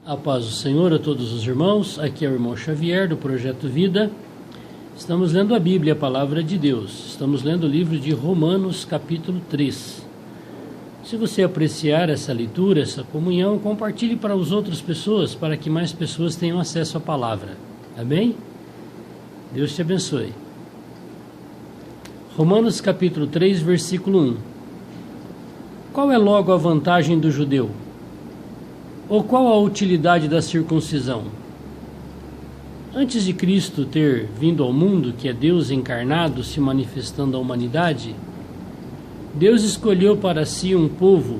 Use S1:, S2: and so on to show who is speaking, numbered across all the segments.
S1: A paz do Senhor a todos os irmãos, aqui é o irmão Xavier do Projeto Vida. Estamos lendo a Bíblia, a Palavra de Deus. Estamos lendo o livro de Romanos, capítulo 3. Se você apreciar essa leitura, essa comunhão, compartilhe para as outras pessoas, para que mais pessoas tenham acesso à Palavra. Amém? Deus te abençoe. Romanos, capítulo 3, versículo 1. Qual é logo a vantagem do judeu? Ou qual a utilidade da circuncisão? Antes de Cristo ter vindo ao mundo, que é Deus encarnado se manifestando à humanidade, Deus escolheu para si um povo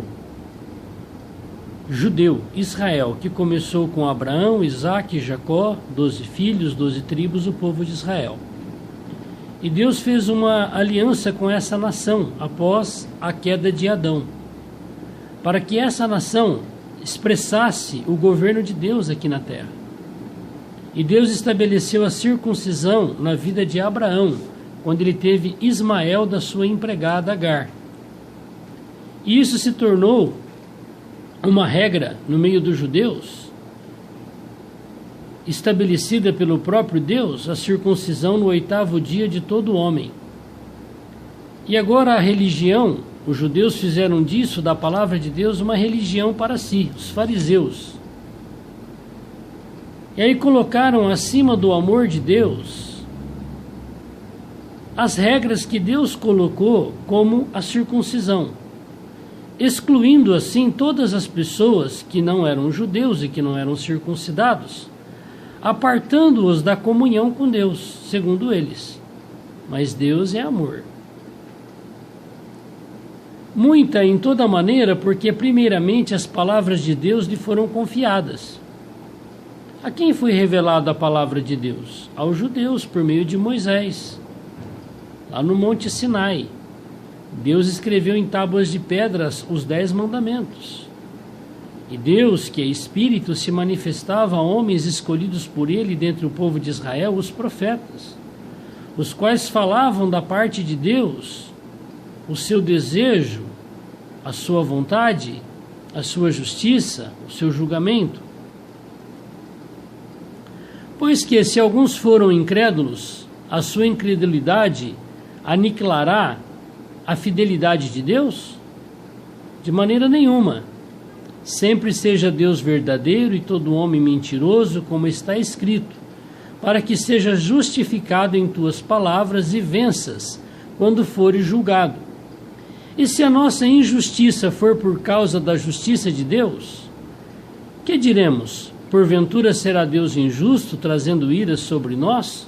S1: judeu, Israel, que começou com Abraão, Isaque e Jacó, 12 filhos, 12 tribos, o povo de Israel. E Deus fez uma aliança com essa nação após a queda de Adão, para que essa nação expressasse o governo de Deus aqui na terra. E Deus estabeleceu a circuncisão na vida de Abraão, quando ele teve Ismael da sua empregada Agar. E isso se tornou uma regra no meio dos judeus, estabelecida pelo próprio Deus, a circuncisão no 8º dia de todo homem. E agora a religião, os judeus fizeram disso, da palavra de Deus, uma religião para si, os fariseus. E aí colocaram acima do amor de Deus as regras que Deus colocou, como a circuncisão, excluindo assim todas as pessoas que não eram judeus e que não eram circuncidados, apartando-os da comunhão com Deus, segundo eles. Mas Deus é amor. Muita em toda maneira, porque primeiramente as palavras de Deus lhe foram confiadas. A quem foi revelada a palavra de Deus? Aos judeus, por meio de Moisés, lá no Monte Sinai. Deus escreveu em tábuas de pedras os 10 mandamentos. E Deus, que é Espírito, se manifestava a homens escolhidos por ele dentre o povo de Israel, os profetas, os quais falavam da parte de Deus o seu desejo, a sua vontade, a sua justiça, o seu julgamento. Pois que, se alguns foram incrédulos, a sua incredulidade aniquilará a fidelidade de Deus? De maneira nenhuma. Sempre seja Deus verdadeiro e todo homem mentiroso, como está escrito, para que seja justificado em tuas palavras e venças, quando fores julgado. E se a nossa injustiça for por causa da justiça de Deus, que diremos? Porventura será Deus injusto, trazendo ira sobre nós?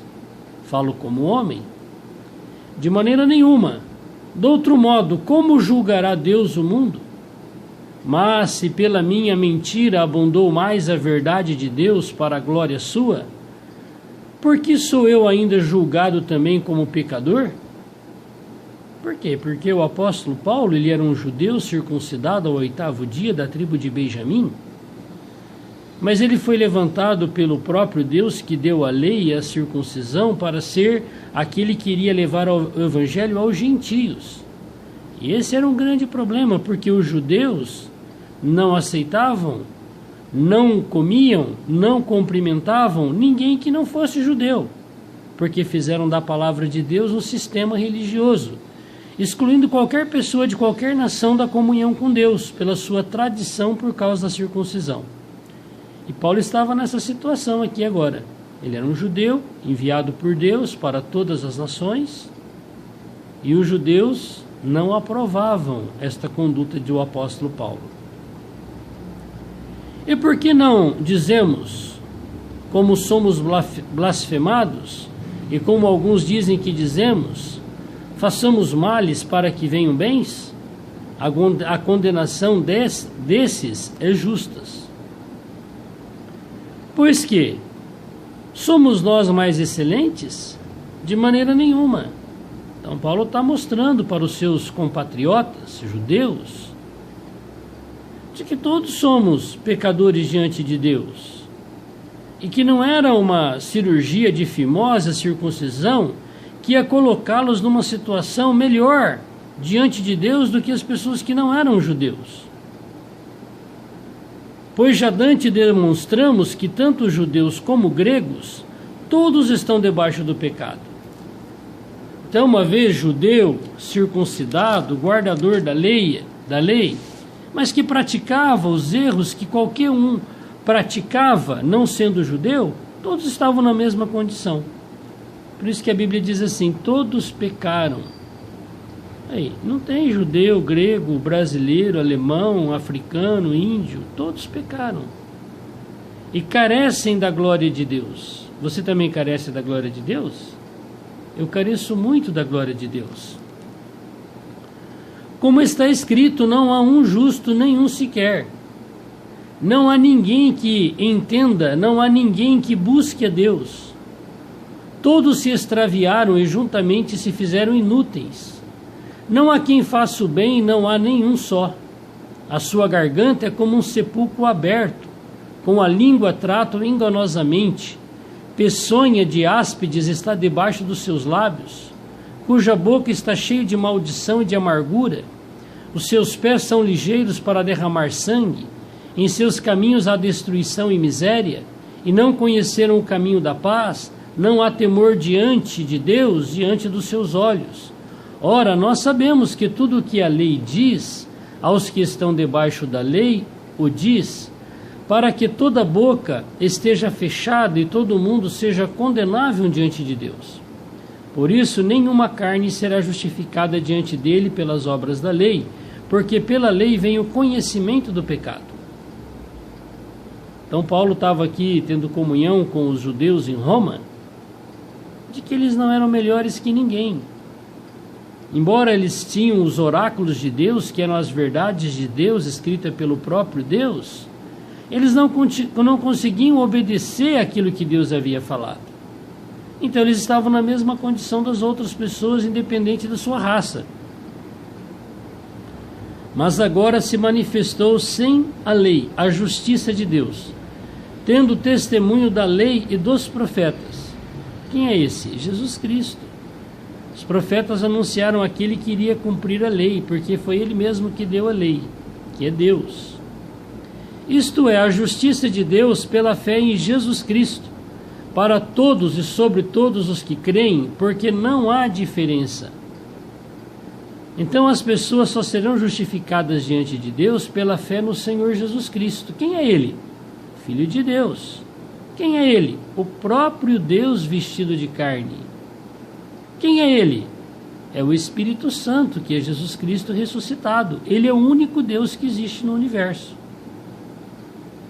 S1: Falo como homem? De maneira nenhuma. De outro modo, como julgará Deus o mundo? Mas se pela minha mentira abundou mais a verdade de Deus para a glória sua, por que sou eu ainda julgado também como pecador? Por quê? Porque o apóstolo Paulo, ele era um judeu circuncidado ao 8º dia da tribo de Benjamim, mas ele foi levantado pelo próprio Deus, que deu a lei e a circuncisão, para ser aquele que iria levar o evangelho aos gentios. E esse era um grande problema, porque os judeus não aceitavam, não comiam, não cumprimentavam ninguém que não fosse judeu, porque fizeram da palavra de Deus um sistema religioso, excluindo qualquer pessoa de qualquer nação da comunhão com Deus, pela sua tradição por causa da circuncisão. E Paulo estava nessa situação aqui agora. Ele era um judeu, enviado por Deus para todas as nações, e os judeus não aprovavam esta conduta do apóstolo Paulo. E por que não dizemos, como somos blasfemados, e como alguns dizem que dizemos, façamos males para que venham bens? A condenação desses é justa. Pois que somos nós mais excelentes? De maneira nenhuma. Então Paulo está mostrando para os seus compatriotas judeus de que todos somos pecadores diante de Deus, e que não era uma cirurgia de fimose, a circuncisão, que ia colocá-los numa situação melhor diante de Deus do que as pessoas que não eram judeus. Pois já dante demonstramos que tanto judeus como gregos, todos estão debaixo do pecado. Então, uma vez judeu, circuncidado, guardador da lei, mas que praticava os erros que qualquer um praticava, não sendo judeu, todos estavam na mesma condição. Por isso que a Bíblia diz assim: todos pecaram. Aí, não tem judeu, grego, brasileiro, alemão, africano, índio, todos pecaram. E carecem da glória de Deus. Você também carece da glória de Deus? Eu careço muito da glória de Deus. Como está escrito, não há um justo, nenhum sequer. Não há ninguém que entenda, não há ninguém que busque a Deus. Todos se extraviaram e juntamente se fizeram inúteis. Não há quem faça o bem, não há nenhum só. A sua garganta é como um sepulcro aberto, com a língua trata enganosamente. Peçonha de áspides está debaixo dos seus lábios, cuja boca está cheia de maldição e de amargura. Os seus pés são ligeiros para derramar sangue, em seus caminhos há destruição e miséria, e não conheceram o caminho da paz. Não há temor diante de Deus, diante dos seus olhos. Ora, nós sabemos que tudo o que a lei diz, aos que estão debaixo da lei, o diz, para que toda boca esteja fechada e todo mundo seja condenável diante de Deus. Por isso, nenhuma carne será justificada diante dele pelas obras da lei, porque pela lei vem o conhecimento do pecado. Então Paulo estava aqui tendo comunhão com os judeus em Roma, de que eles não eram melhores que ninguém. Embora eles tinham os oráculos de Deus, que eram as verdades de Deus escritas pelo próprio Deus, eles não conseguiam obedecer aquilo que Deus havia falado. Então eles estavam na mesma condição das outras pessoas, independente da sua raça. Mas agora se manifestou sem a lei a justiça de Deus, tendo testemunho da lei e dos profetas. Quem é esse? Jesus Cristo. Os profetas anunciaram aquele que iria cumprir a lei, porque foi ele mesmo que deu a lei, que é Deus. Isto é, a justiça de Deus pela fé em Jesus Cristo, para todos e sobre todos os que creem, porque não há diferença. Então as pessoas só serão justificadas diante de Deus pela fé no Senhor Jesus Cristo. Quem é Ele? Filho de Deus. Quem é Ele? O próprio Deus vestido de carne. Quem é Ele? É o Espírito Santo, que é Jesus Cristo ressuscitado. Ele é o único Deus que existe no universo.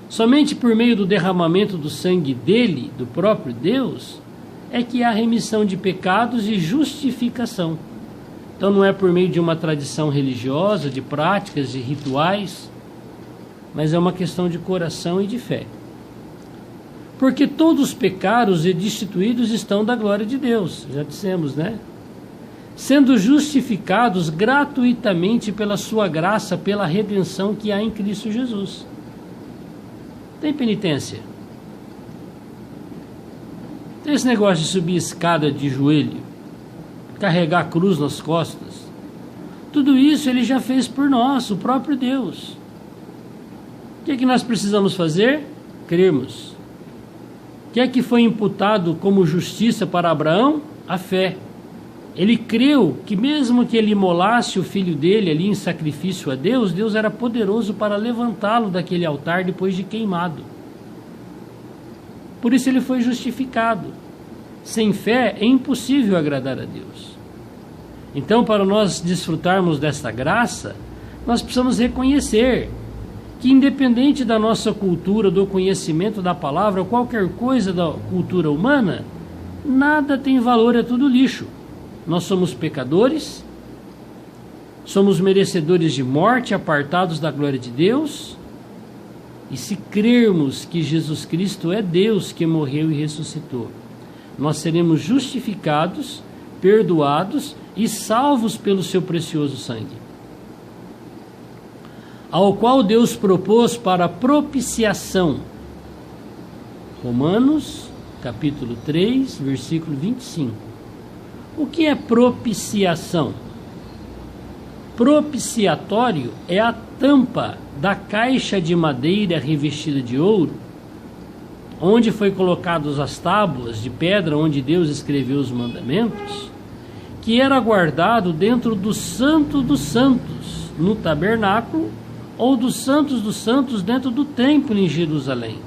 S1: Somente por meio do derramamento do sangue dele, do próprio Deus, é que há remissão de pecados e justificação. Então não é por meio de uma tradição religiosa, de práticas, de rituais, mas é uma questão de coração e de fé. Porque todos pecados e destituídos estão da glória de Deus, já dissemos, né? Sendo justificados gratuitamente pela sua graça, pela redenção que há em Cristo Jesus. Tem penitência. Tem esse negócio de subir escada de joelho, carregar a cruz nas costas. Tudo isso ele já fez por nós, o próprio Deus. O que é que nós precisamos fazer? Crermos. O que é que foi imputado como justiça para Abraão? A fé. Ele creu que mesmo que ele imolasse o filho dele ali em sacrifício a Deus, Deus era poderoso para levantá-lo daquele altar depois de queimado. Por isso ele foi justificado. Sem fé é impossível agradar a Deus. Então, para nós desfrutarmos desta graça, nós precisamos reconhecer que, independente da nossa cultura, do conhecimento da palavra, qualquer coisa da cultura humana, nada tem valor, é tudo lixo. Nós somos pecadores, somos merecedores de morte, apartados da glória de Deus, e se crermos que Jesus Cristo é Deus que morreu e ressuscitou, nós seremos justificados, perdoados e salvos pelo seu precioso sangue, ao qual Deus propôs para propiciação. Romanos, capítulo 3, versículo 25. O que é propiciação? propiciatório é a tampa da caixa de madeira revestida de ouro, onde foi colocadas as tábuas de pedra onde Deus escreveu os mandamentos, que era guardado dentro do Santo dos Santos, no tabernáculo, ou dos Santos dos Santos dentro do templo em Jerusalém.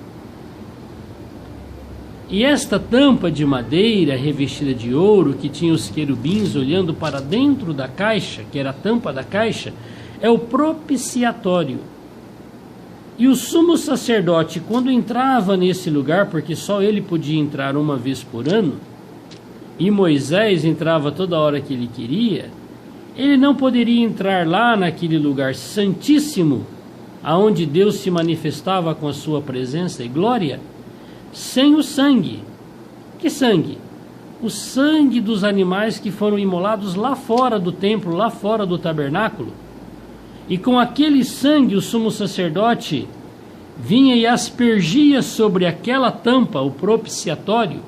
S1: E esta tampa de madeira revestida de ouro, que tinha os querubins olhando para dentro da caixa, que era a tampa da caixa, é o propiciatório. E o sumo sacerdote, quando entrava nesse lugar, porque só ele podia entrar uma vez por ano, e Moisés entrava toda hora que ele queria, ele não poderia entrar lá naquele lugar santíssimo, aonde Deus se manifestava com a sua presença e glória, sem o sangue. Que sangue? O sangue dos animais que foram imolados lá fora do templo, lá fora do tabernáculo. E com aquele sangue o sumo sacerdote vinha e aspergia sobre aquela tampa, o propiciatório,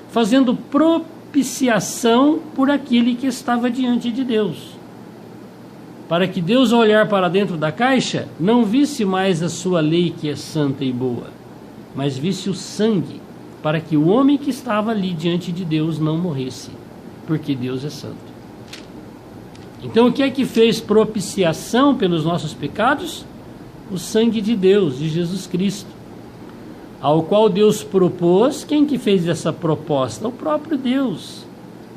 S1: fazendo propiciação por aquele que estava diante de Deus. Para que Deus, ao olhar para dentro da caixa, não visse mais a sua lei que é santa e boa, mas visse o sangue, para que o homem que estava ali diante de Deus não morresse, porque Deus é santo. Então o que é que fez propiciação pelos nossos pecados? O sangue de Deus, de Jesus Cristo, ao qual Deus propôs. Quem que fez essa proposta? O próprio Deus,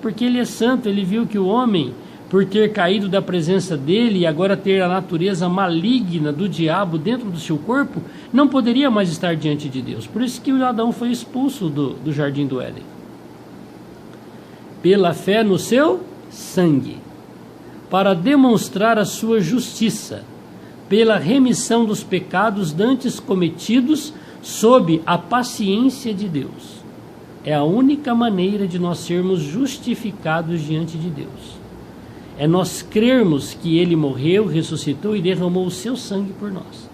S1: porque Ele é santo. Ele viu que o homem, por ter caído da presença dele e agora ter a natureza maligna do diabo dentro do seu corpo, não poderia mais estar diante de Deus. Por isso que o Adão foi expulso do jardim do Éden. Pela fé no seu sangue, para demonstrar a sua justiça, pela remissão dos pecados dantes cometidos sob a paciência de Deus. É a única maneira de nós sermos justificados diante de Deus. É nós crermos que Ele morreu, ressuscitou e derramou o seu sangue por nós.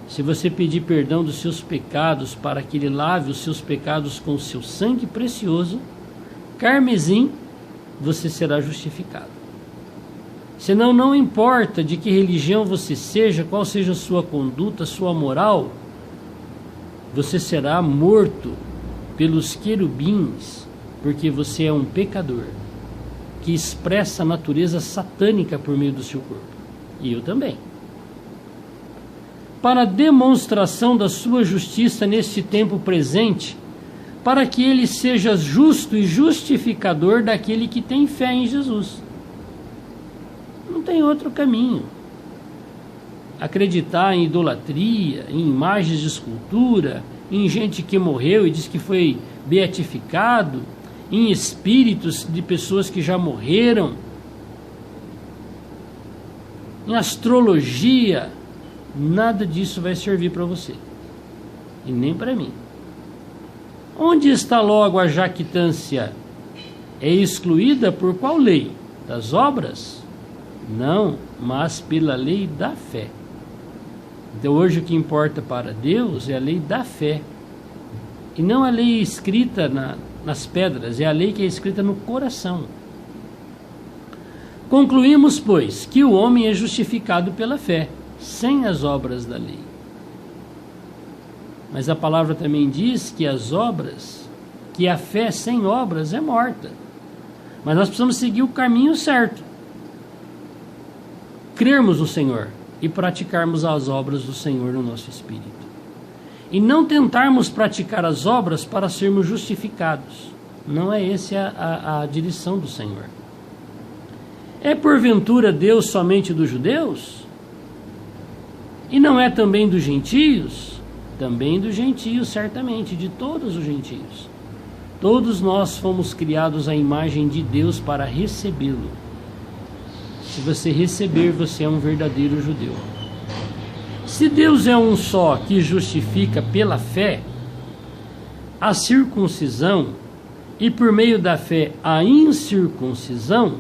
S1: Se você pedir perdão dos seus pecados para que Ele lave os seus pecados com o seu sangue precioso, carmesim, você será justificado. Senão, não importa de que religião você seja, qual seja a sua conduta, a sua moral, você será morto pelos querubins, porque você é um pecador que expressa a natureza satânica por meio do seu corpo. E eu também. Para demonstração da sua justiça neste tempo presente, para que Ele seja justo e justificador daquele que tem fé em Jesus. Não tem outro caminho. Acreditar em idolatria, em imagens de escultura, em gente que morreu e diz que foi beatificado, em espíritos de pessoas que já morreram, em astrologia, nada disso vai servir para você, e nem para mim. Onde está logo a jactância? É excluída por qual lei? Das obras? Não, mas pela lei da fé. Então hoje o que importa para Deus é a lei da fé, e não a lei escrita nas pedras, é a lei que é escrita no coração. Concluímos, pois, que o homem é justificado pela fé, sem as obras da lei. Mas a palavra também diz que as obras, que a fé sem obras é morta. Mas nós precisamos seguir o caminho certo. Crermos no Senhor e praticarmos as obras do Senhor no nosso espírito. E não tentarmos praticar as obras para sermos justificados. Não é essa a direção do Senhor. É porventura Deus somente dos judeus? E não é também dos gentios? Também dos gentios, certamente, de todos os gentios. Todos nós fomos criados à imagem de Deus para recebê-lo. Se você receber, você é um verdadeiro judeu. Se Deus é um só que justifica pela fé, a circuncisão e por meio da fé a incircuncisão,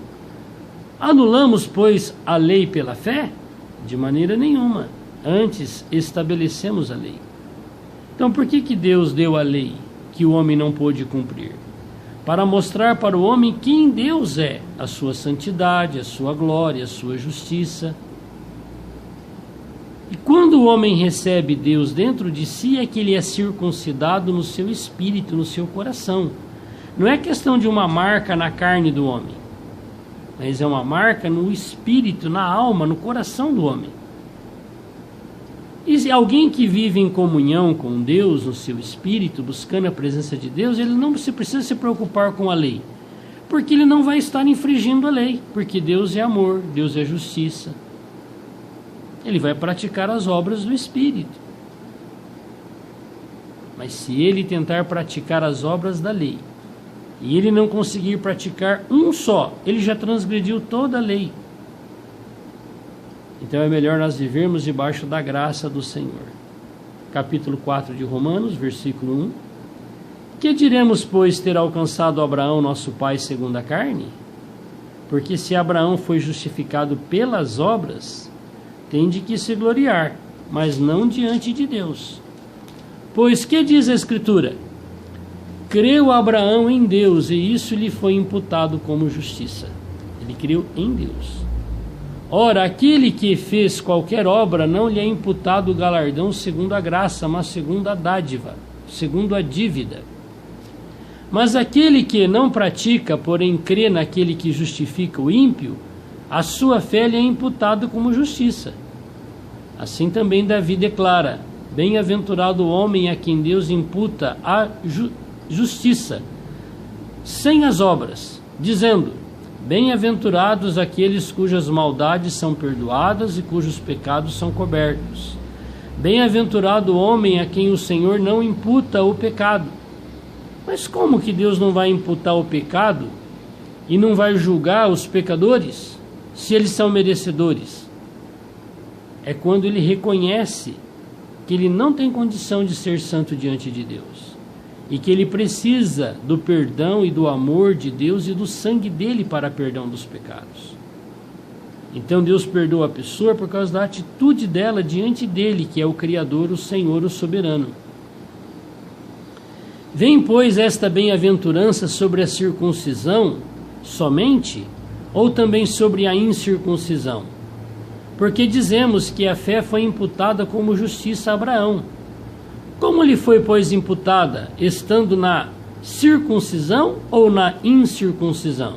S1: anulamos, pois, a lei pela fé? De maneira nenhuma. Antes estabelecemos a lei. Então por que Deus deu a lei que o homem não pôde cumprir? para mostrar para o homem quem Deus é, a sua santidade, a sua glória, a sua justiça. E quando o homem recebe Deus dentro de si, é que ele é circuncidado no seu espírito, no seu coração. Não é questão de uma marca na carne do homem, mas é uma marca no espírito, na alma, no coração do homem. E alguém que vive em comunhão com Deus, no seu espírito, buscando a presença de Deus, ele não precisa se preocupar com a lei, porque ele não vai estar infringindo a lei, porque Deus é amor, Deus é justiça. Ele vai praticar as obras do Espírito. Mas se ele tentar praticar as obras da lei, e ele não conseguir praticar um só, ele já transgrediu toda a lei. Então é melhor nós vivermos debaixo da graça do Senhor. Capítulo 4 de Romanos, versículo 1. Que diremos, pois, ter alcançado Abraão, nosso pai, segundo a carne? Porque se Abraão foi justificado pelas obras, tem de que se gloriar, mas não diante de Deus. Pois que diz a Escritura? Creu Abraão em Deus, e isso lhe foi imputado como justiça. Ele creu em Deus. Ora, aquele que fez qualquer obra não lhe é imputado o galardão segundo a graça, mas segundo a dádiva, segundo a dívida. Mas aquele que não pratica, porém crê naquele que justifica o ímpio, a sua fé lhe é imputado como justiça. Assim também Davi declara: bem-aventurado o homem a quem Deus imputa a justiça, sem as obras, dizendo: bem-aventurados aqueles cujas maldades são perdoadas e cujos pecados são cobertos. Bem-aventurado o homem a quem o Senhor não imputa o pecado. Mas como que Deus não vai imputar o pecado e não vai julgar os pecadores, se eles são merecedores? É quando ele reconhece que ele não tem condição de ser santo diante de Deus, e que ele precisa do perdão e do amor de Deus e do sangue dele para perdão dos pecados. Então Deus perdoa a pessoa por causa da atitude dela diante dele, que é o Criador, o Senhor, o Soberano. Vem, pois, esta bem-aventurança sobre a circuncisão somente, ou também sobre a incircuncisão? Porque dizemos que a fé foi imputada como justiça a Abraão. Como lhe foi, pois, imputada, estando na circuncisão ou na incircuncisão?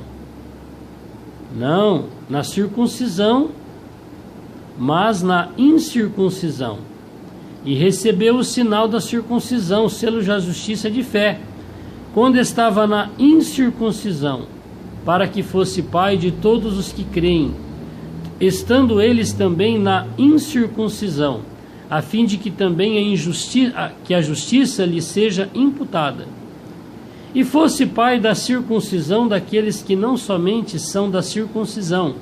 S1: Não, na circuncisão, mas na incircuncisão. E recebeu o sinal da circuncisão, selo da justiça de fé, quando estava na incircuncisão, para que fosse pai de todos os que creem, estando eles também na incircuncisão, a fim de que também a justiça lhe seja imputada. E fosse pai da circuncisão daqueles que não somente são da circuncisão,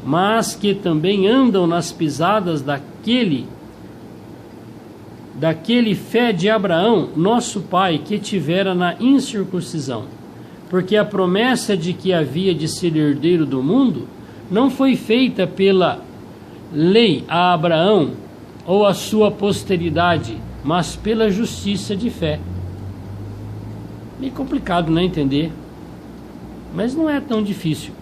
S1: mas que também andam nas pisadas daquele fé de Abraão, nosso pai, que tivera na incircuncisão. Porque a promessa de que havia de ser herdeiro do mundo não foi feita pela lei a Abraão ou a sua posteridade, mas pela justiça de fé. Meio complicado, não é, entender? Mas não é tão difícil.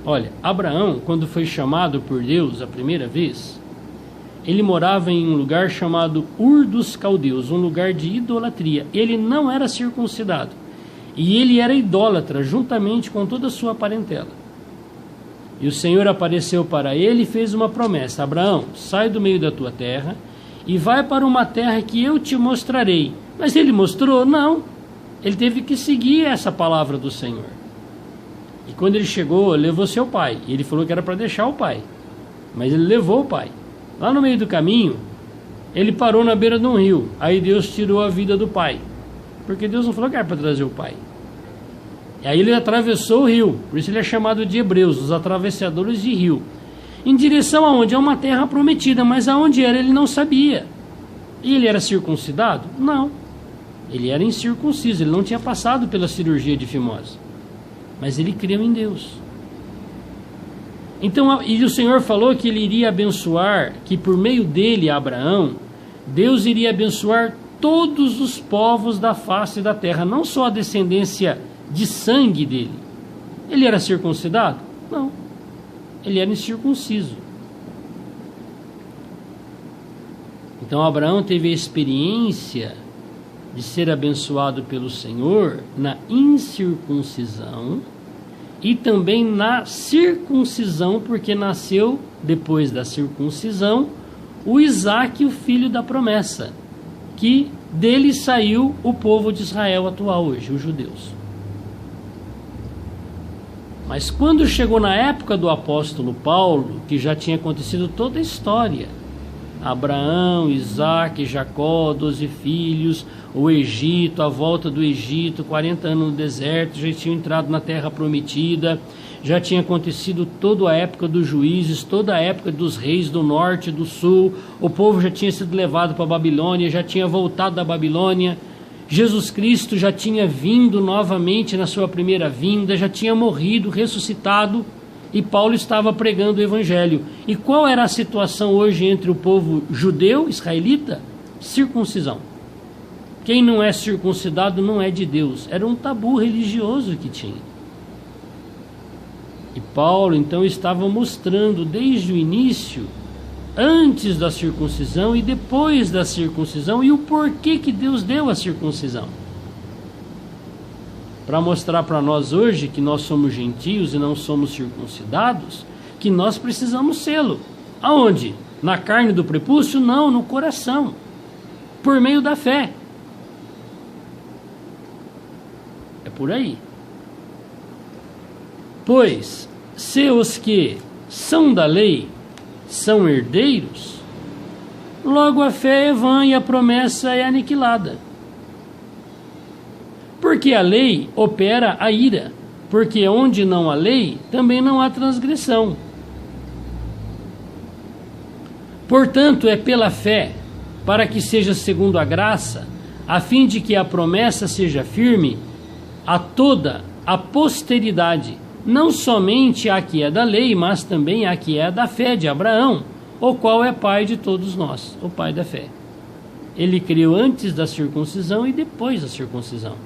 S1: Olha, Abraão, quando foi chamado por Deus a primeira vez, ele morava em um lugar chamado Ur dos Caldeus, um lugar de idolatria. Ele não era circuncidado, e ele era idólatra, juntamente com toda a sua parentela. E o Senhor apareceu para ele e fez uma promessa: Abraão, sai do meio da tua terra e vai para uma terra que eu te mostrarei. Mas ele mostrou? Não. Ele teve que seguir essa palavra do Senhor. E quando ele chegou, levou seu pai. E ele falou que era para deixar o pai, mas ele levou o pai. Lá no meio do caminho, ele parou na beira de um rio. Aí Deus tirou a vida do pai, porque Deus não falou que era para trazer o pai. E aí ele atravessou o rio. Por isso ele é chamado de Hebreus, os atravessadores de rio. Em direção aonde? A uma terra prometida, mas aonde era ele não sabia. E ele era circuncidado? Não. Ele era incircunciso, ele não tinha passado pela cirurgia de fimose. Mas ele creu em Deus. Então, e o Senhor falou que ele iria abençoar, que por meio dele, Abraão, Deus iria abençoar todos os povos da face da terra, não só a descendência de sangue dele. Ele era circuncidado? Não. Ele era incircunciso. Então Abraão teve a experiência de ser abençoado pelo Senhor na incircuncisão e também na circuncisão, porque nasceu depois da circuncisão o Isaque, o filho da promessa, que dele saiu o povo de Israel atual hoje, os judeus. Mas quando chegou na época do apóstolo Paulo, que já tinha acontecido toda a história, Abraão, Isaque, Jacó, 12 filhos, o Egito, a volta do Egito, 40 anos no deserto, já tinham entrado na terra prometida, já tinha acontecido toda a época dos juízes, toda a época dos reis do norte e do sul, o povo já tinha sido levado para a Babilônia, já tinha voltado da Babilônia, Jesus Cristo já tinha vindo novamente na sua primeira vinda, já tinha morrido, ressuscitado, e Paulo estava pregando o Evangelho. E qual era a situação hoje entre o povo judeu, israelita? Circuncisão. Quem não é circuncidado não é de Deus. Era um tabu religioso que tinha. E Paulo então estava mostrando desde o início, antes da circuncisão e depois da circuncisão, e o porquê que Deus deu a circuncisão. Para mostrar para nós hoje que nós somos gentios e não somos circuncidados, que nós precisamos sê-lo. Aonde? Na carne do prepúcio? Não, no coração. Por meio da fé. É por aí. Pois, se os que são da lei são herdeiros, logo a fé é vã e a promessa é aniquilada. Porque a lei opera a ira, porque onde não há lei, também não há transgressão. Portanto, é pela fé, para que seja segundo a graça, a fim de que a promessa seja firme a toda a posteridade, não somente a que é da lei, mas também a que é da fé de Abraão, o qual é pai de todos nós, o pai da fé. Ele creu antes da circuncisão e depois da circuncisão.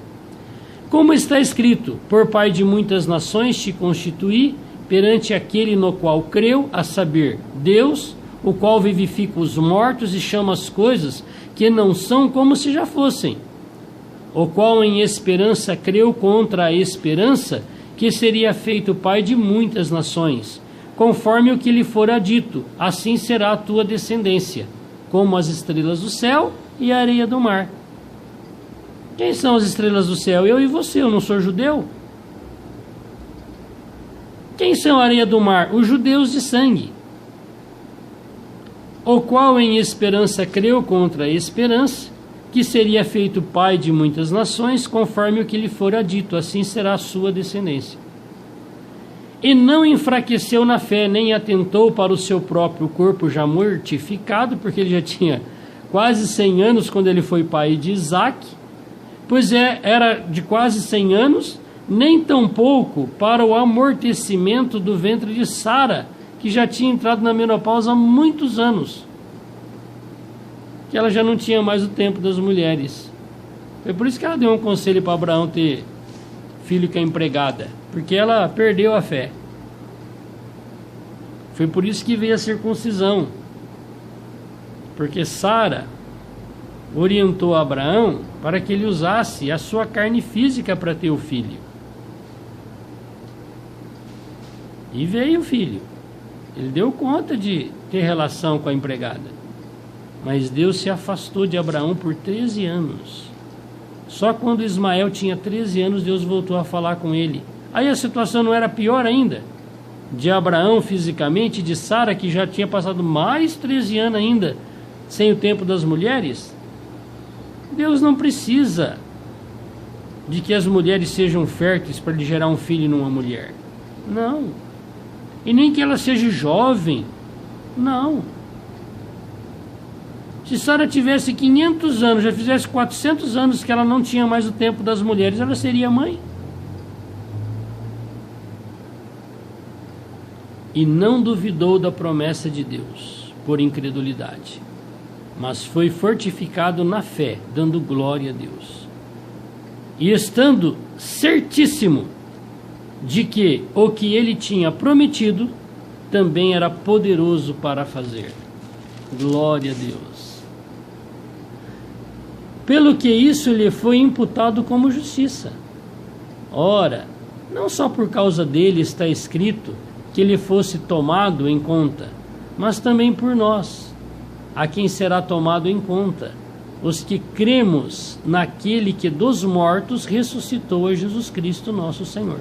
S1: Como está escrito, por pai de muitas nações te constituí, perante aquele no qual creu, a saber, Deus, o qual vivifica os mortos e chama as coisas que não são como se já fossem, o qual em esperança creu contra a esperança, que seria feito pai de muitas nações, conforme o que lhe fora dito, assim será a tua descendência, como as estrelas do céu e a areia do mar. Quem são as estrelas do céu? Eu e você, eu não sou judeu. Quem são a areia do mar? Os judeus de sangue. O qual em esperança creu contra a esperança, que seria feito pai de muitas nações, conforme o que lhe fora dito, assim será a sua descendência. E não enfraqueceu na fé, nem atentou para o seu próprio corpo já mortificado, porque ele já tinha quase 100 anos quando ele foi pai de Isaque, pois era de quase 100 anos, nem tampouco para o amortecimento do ventre de Sara, que já tinha entrado na menopausa há muitos anos, que ela já não tinha mais o tempo das mulheres. Foi por isso que ela deu um conselho para Abraão ter filho com a empregada, porque ela perdeu a fé. Foi por isso que veio a circuncisão, porque Sara orientou Abraão para que ele usasse a sua carne física para ter o filho. E veio o filho. Ele deu conta de ter relação com a empregada. Mas Deus se afastou de Abraão por 13 anos. Só quando Ismael tinha 13 anos, Deus voltou a falar com ele. Aí a situação não era pior ainda? De Abraão fisicamente, de Sara, que já tinha passado mais 13 anos ainda, sem o tempo das mulheres. Deus não precisa de que as mulheres sejam férteis para lhe gerar um filho numa mulher. Não. E nem que ela seja jovem. Não. Se Sara tivesse 500 anos, já fizesse 400 anos que ela não tinha mais o tempo das mulheres, ela seria mãe. E não duvidou da promessa de Deus, por incredulidade, mas foi fortificado na fé, dando glória a Deus. E estando certíssimo de que o que ele tinha prometido também era poderoso para fazer. Glória a Deus. Pelo que isso lhe foi imputado como justiça. Ora, não só por causa dele está escrito que ele fosse tomado em conta, mas também por nós, a quem será tomado em conta, os que cremos naquele que dos mortos ressuscitou a Jesus Cristo nosso Senhor,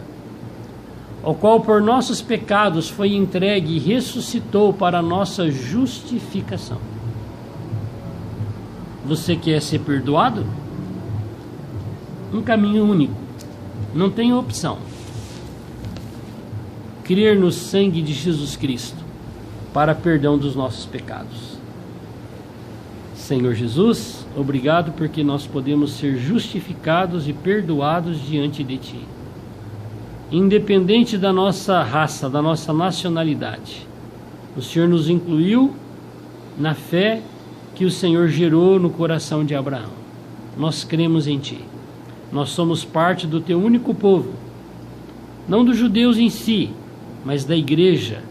S1: o qual por nossos pecados foi entregue e ressuscitou para a nossa justificação. Você quer ser perdoado? Um caminho único, não tem opção. Crer no sangue de Jesus Cristo para perdão dos nossos pecados. Senhor Jesus, obrigado porque nós podemos ser justificados e perdoados diante de Ti, independente da nossa raça, da nossa nacionalidade. O Senhor nos incluiu na fé que o Senhor gerou no coração de Abraão. Nós cremos em Ti. Nós somos parte do Teu único povo, não dos judeus em si, mas da igreja,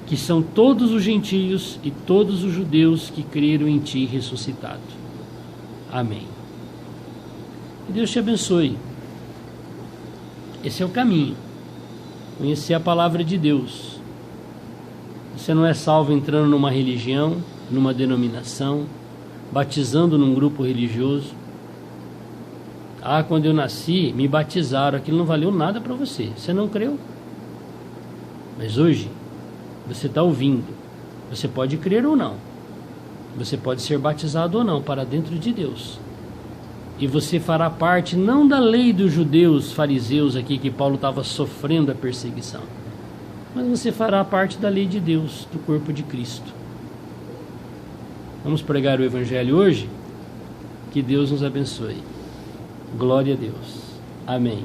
S1: que são todos os gentios e todos os judeus que creram em Ti ressuscitado. Amém. Que Deus te abençoe. Esse é o caminho. Conhecer a palavra de Deus. Você não é salvo entrando numa religião, numa denominação, batizando num grupo religioso. Ah, quando eu nasci, me batizaram. Aquilo não valeu nada para você. Você não creu. Mas hoje, você está ouvindo. Você pode crer ou não. Você pode ser batizado ou não para dentro de Deus. E você fará parte não da lei dos judeus fariseus aqui que Paulo estava sofrendo a perseguição, mas você fará parte da lei de Deus, do corpo de Cristo. Vamos pregar o Evangelho hoje? Que Deus nos abençoe. Glória a Deus. Amém.